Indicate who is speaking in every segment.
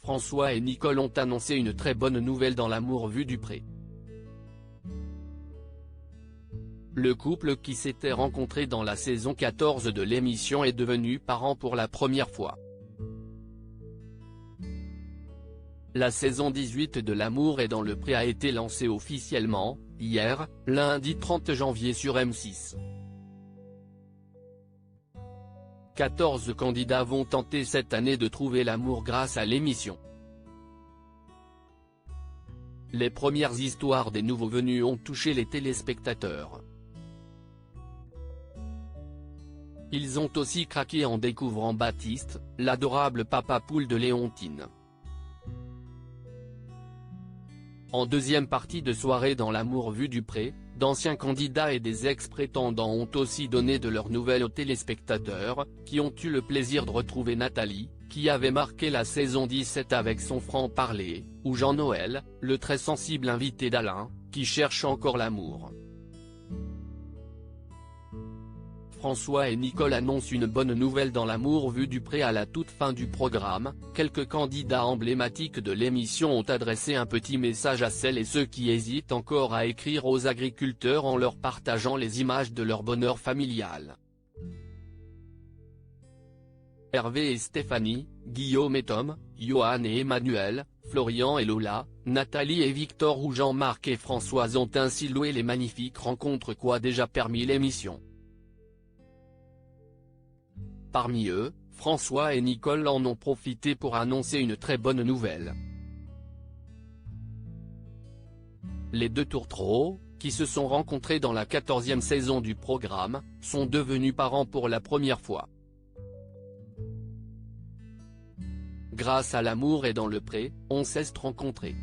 Speaker 1: François et Nicole ont annoncé une très bonne nouvelle dans l'amour vu du pré. Le couple qui s'était rencontré dans la saison 14 de l'émission est devenu parent pour la première fois. La saison 18 de L'amour est dans le pré a été lancée officiellement, hier, lundi 30 janvier sur M6. 14 candidats vont tenter cette année de trouver l'amour grâce à l'émission. Les premières histoires des nouveaux venus ont touché les téléspectateurs. Ils ont aussi craqué en découvrant Baptiste, l'adorable papa poule de Léontine. En deuxième partie de soirée dans L'amour vu du pré, d'anciens candidats et des ex-prétendants ont aussi donné de leurs nouvelles aux téléspectateurs, qui ont eu le plaisir de retrouver Nathalie, qui avait marqué la saison 17 avec son franc-parler, ou Jean-Noël, le très sensible invité d'Alain, qui cherche encore l'amour. François et Nicole annoncent une bonne nouvelle dans L'amour vu du pré à la toute fin du programme. Quelques candidats emblématiques de l'émission ont adressé un petit message à celles et ceux qui hésitent encore à écrire aux agriculteurs en leur partageant les images de leur bonheur familial. Hervé et Stéphanie, Guillaume et Tom, Johan et Emmanuel, Florian et Lola, Nathalie et Victor ou Jean-Marc et Françoise ont ainsi loué les magnifiques rencontres qu'a déjà permis l'émission. Parmi eux, François et Nicole en ont profité pour annoncer une très bonne nouvelle. Les deux tourtereaux, qui se sont rencontrés dans la 14e saison du programme, sont devenus parents pour la première fois. Grâce à L'amour est dans le pré, on s'est rencontrés.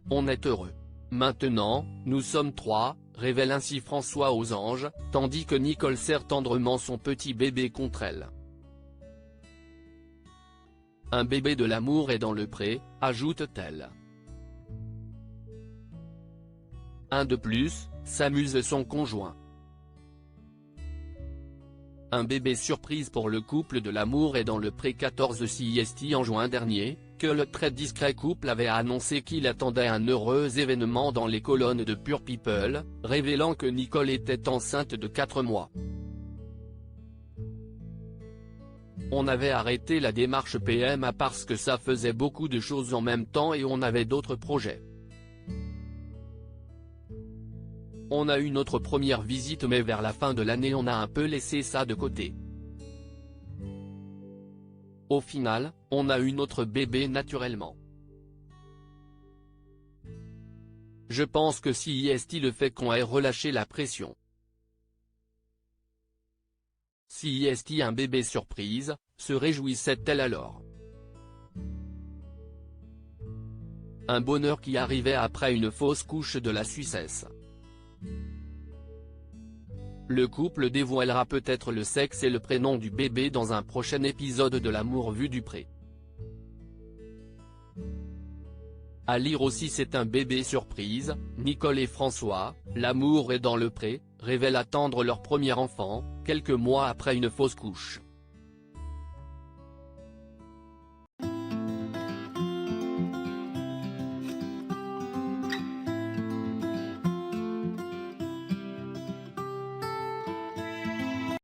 Speaker 1: On est heureux. Maintenant, nous sommes trois, révèle ainsi François aux anges, tandis que Nicole serre tendrement son petit bébé contre elle. Un bébé de L'amour est dans le pré, ajoute-t-elle. Un de plus, s'amuse son conjoint. Un bébé surprise pour le couple de L'amour est dans le pré 14 CIST en juin dernier, que le très discret couple avait annoncé qu'il attendait un heureux événement dans les colonnes de Pure People, révélant que Nicole était enceinte de 4 mois. On avait arrêté la démarche PMA parce que ça faisait beaucoup de choses en même temps et on avait d'autres projets. On a eu notre première visite mais vers la fin de l'année on a un peu laissé ça de côté. Au final, on a eu notre bébé naturellement. Je pense que CIST le fait qu'on ait relâché la pression. CIST un bébé surprise, se réjouissait-elle alors. Un bonheur qui arrivait après une fausse couche de la Suissesse. Le couple dévoilera peut-être le sexe et le prénom du bébé dans un prochain épisode de L'amour vu du pré. À lire aussi c'est un bébé surprise, Nicole et François, L'amour est dans le pré, révèlent attendre leur premier enfant, quelques mois après une fausse couche.